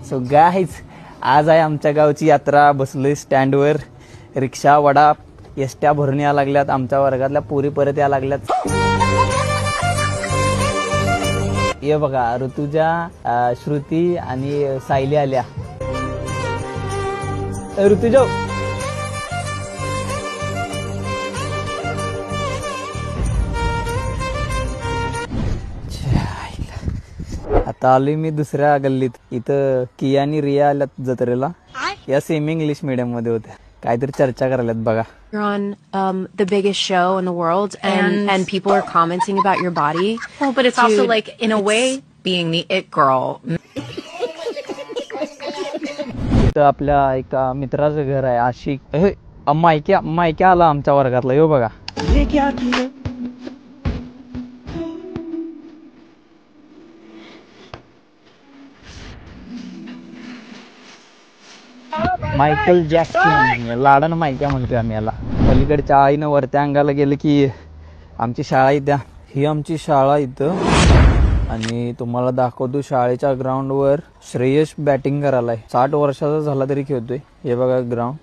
So guys आज आहे आमच्या गावची यात्रा. बसलोय स्टँडवर. रिक्षा वडा एसट्या भरून या लागल्यात. आमच्या वर्गातल्या पोरी परत या लागल्यात. ये बघा ऋतुजा, श्रुती आणि सायली आल्या. ऋतुजा आता आलोय मी दुसऱ्या गल्लीत. इथं किया आणि रिया आल्यात जत्रेला. या सेमी इंग्लिश मीडियम मध्ये होत्या. काहीतरी चर्चा करायल्यात बघा. You're on the biggest show in the world and people are commenting about your body. Well, but it's also like in a way being the it girl. इथं आपल्या एका मित्राचं घर आहे. आशिक मायके आला आमच्या वर्गातला. यो बघा. मायकल जॅक्सन, लाडानं मायक्या म्हणतोय आम्ही याला. पलीकडच्या आईनं वरत्या अंगाला गेलं की आमची शाळा इथं. ही आमची शाळा इथं. आणि तुम्हाला दाखवतो शाळेच्या ग्राउंडवर श्रेयश बॅटिंग करायलाय. 60 वर्षाचा झाला तरी खेळतोय. हे बघा ग्राउंड.